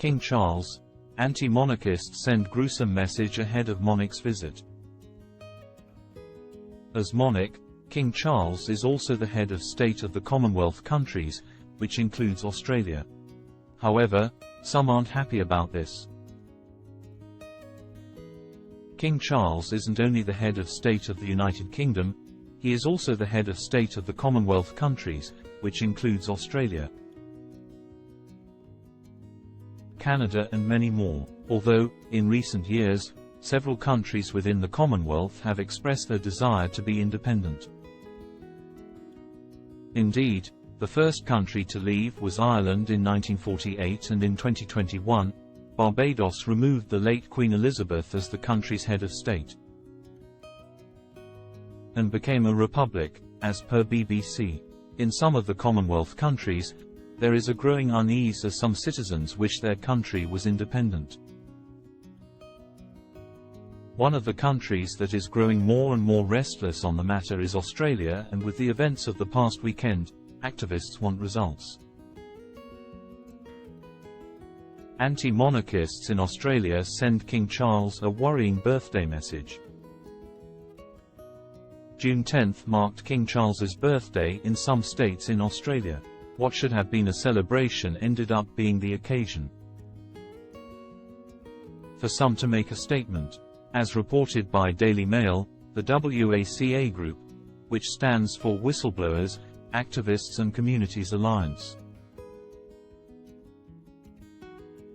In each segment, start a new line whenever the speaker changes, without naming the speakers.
King Charles, anti-monarchists send gruesome message ahead of monarch's visit. As monarch, King Charles is also the head of state of the Commonwealth countries, which includes Australia. However, some aren't happy about this. King Charles isn't only the head of state of the United Kingdom, he is also the head of state of the Commonwealth countries, which includes Australia, Canada and many more. Although, in recent years, several countries within the Commonwealth have expressed their desire to be independent. Indeed, the first country to leave was Ireland in 1948, and in 2021, Barbados removed the late Queen Elizabeth as the country's head of state and became a republic, as per BBC. In some of the Commonwealth countries, there is a growing unease as some citizens wish their country was independent. One of the countries that is growing more and more restless on the matter is Australia, and with the events of the past weekend, activists want results. Anti-monarchists in Australia send King Charles a worrying birthday message. June 10 marked King Charles's birthday in some states in Australia. What should have been a celebration ended up being the occasion for some to make a statement. As reported by Daily Mail, the WACA group, which stands for Whistleblowers, Activists and Communities Alliance,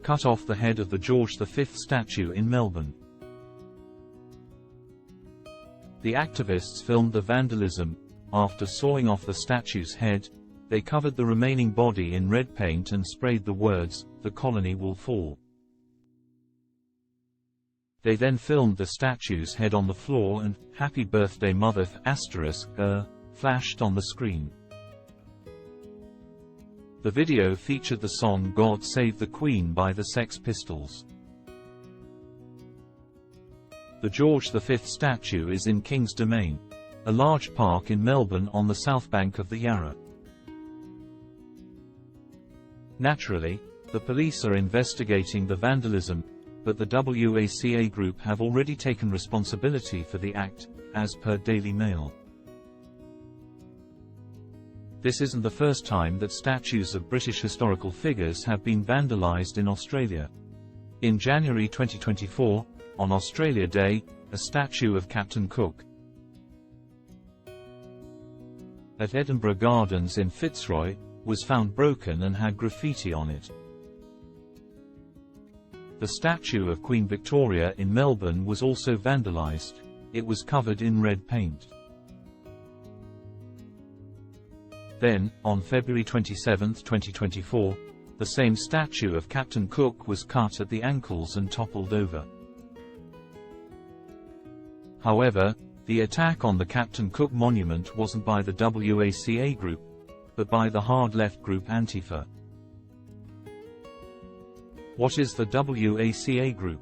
cut off the head of the George V statue in Melbourne. The activists filmed the vandalism. After sawing off the statue's head, they covered the remaining body in red paint and sprayed the words, "The colony will fall." They then filmed the statue's head on the floor and "Happy Birthday Mother" flashed on the screen. The video featured the song "God Save the Queen" by the Sex Pistols. The George V statue is in King's Domain, a large park in Melbourne on the south bank of the Yarra. Naturally, the police are investigating the vandalism, but the WACA group have already taken responsibility for the act, as per Daily Mail. This isn't the first time that statues of British historical figures have been vandalised in Australia. In January 2024, on Australia Day, a statue of Captain Cook at Edinburgh Gardens in Fitzroy was found broken and had graffiti on it. The statue of Queen Victoria in Melbourne was also vandalised. It was covered in red paint. Then, on February 27, 2024, the same statue of Captain Cook was cut at the ankles and toppled over. However, the attack on the Captain Cook monument wasn't by the WACA group, but by the hard-left group Antifa. What is the WACA group?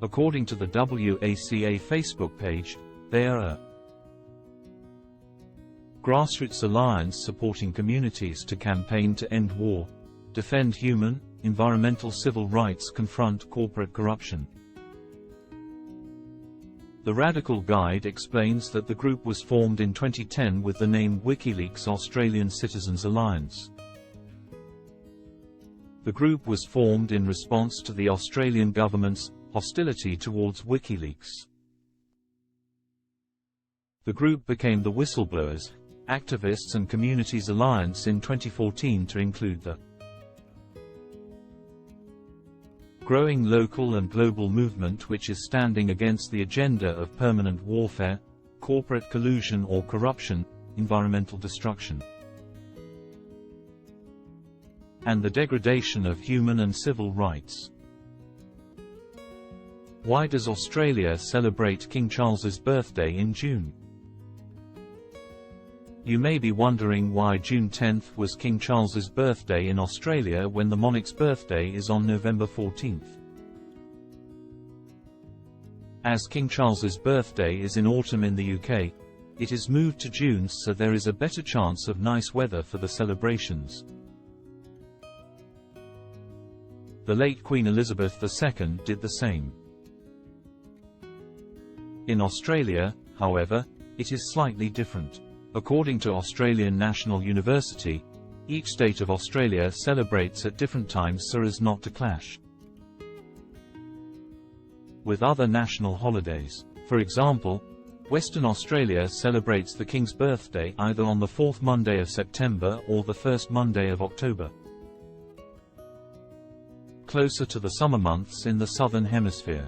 According to the WACA Facebook page, they are a grassroots alliance supporting communities to campaign to end war, defend human, environmental civil rights, confront corporate corruption. The Radical Guide explains that the group was formed in 2010 with the name WikiLeaks Australian Citizens Alliance. The group was formed in response to the Australian government's hostility towards WikiLeaks. The group became the Whistleblowers, Activists and Communities Alliance in 2014 to include the growing local and global movement which is standing against the agenda of permanent warfare, corporate collusion or corruption, environmental destruction, and the degradation of human and civil rights. Why does Australia celebrate King Charles's birthday in June? You may be wondering why June 10 was King Charles's birthday in Australia when the monarch's birthday is on November 14. As King Charles's birthday is in autumn in the UK, it is moved to June so there is a better chance of nice weather for the celebrations. The late Queen Elizabeth II did the same. In Australia, however, it is slightly different. According to Australian National University, each state of Australia celebrates at different times so as not to clash with other national holidays. For example, Western Australia celebrates the King's birthday either on the 4th Monday of September or the 1st Monday of October. Closer to the summer months in the Southern Hemisphere,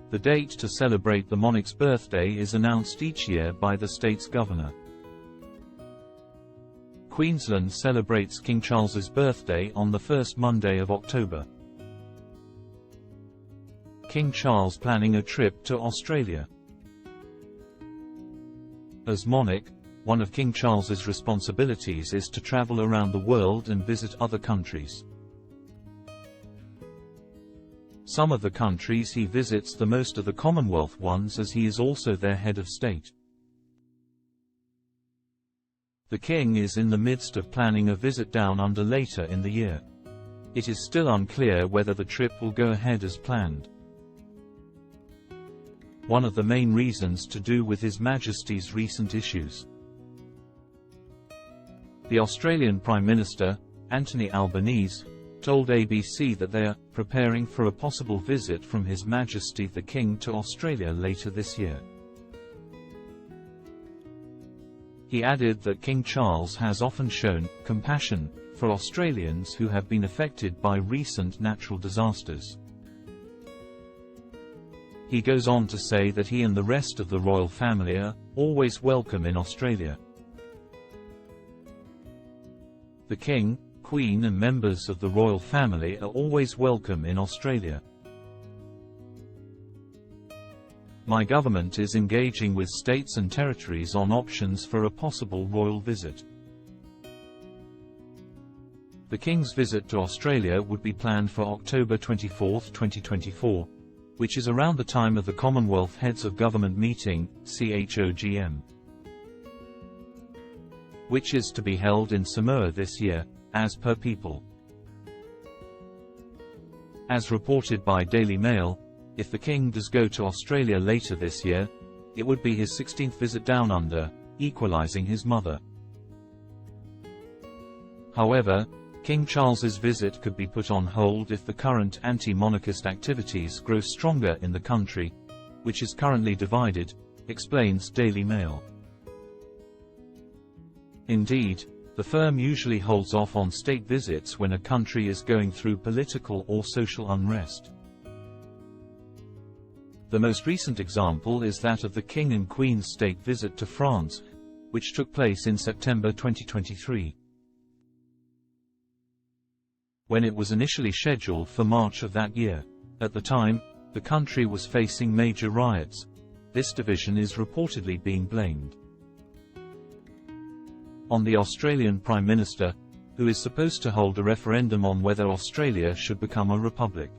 the date to celebrate the monarch's birthday is announced each year by the state's governor. Queensland celebrates King Charles's birthday on the 1st Monday of October. King Charles planning a trip to Australia. As monarch, one of King Charles's responsibilities is to travel around the world and visit other countries. Some of the countries he visits, the most are the Commonwealth ones, as he is also their head of state. The King is in the midst of planning a visit down under later in the year. It is still unclear whether the trip will go ahead as planned. One of the main reasons to do with His Majesty's recent issues. The Australian Prime Minister, Anthony Albanese, told ABC that they are preparing for a possible visit from His Majesty the King to Australia later this year. He added that King Charles has often shown compassion for Australians who have been affected by recent natural disasters. He goes on to say that he and the rest of the royal family are always welcome in Australia. The King, Queen and members of the royal family are always welcome in Australia. My government is engaging with states and territories on options for a possible royal visit. The King's visit to Australia would be planned for October 24, 2024, which is around the time of the Commonwealth Heads of Government meeting, CHOGM, which is to be held in Samoa this year, as per People. As reported by Daily Mail, if the King does go to Australia later this year, it would be his 16th visit down under, equalising his mother. However, King Charles's visit could be put on hold if the current anti-monarchist activities grow stronger in the country, which is currently divided, explains Daily Mail. Indeed, the firm usually holds off on state visits when a country is going through political or social unrest. The most recent example is that of the King and Queen's state visit to France, which took place in September 2023. When it was initially scheduled for March of that year. At the time, the country was facing major riots. This division is reportedly being blamed on the Australian Prime Minister, who is supposed to hold a referendum on whether Australia should become a republic.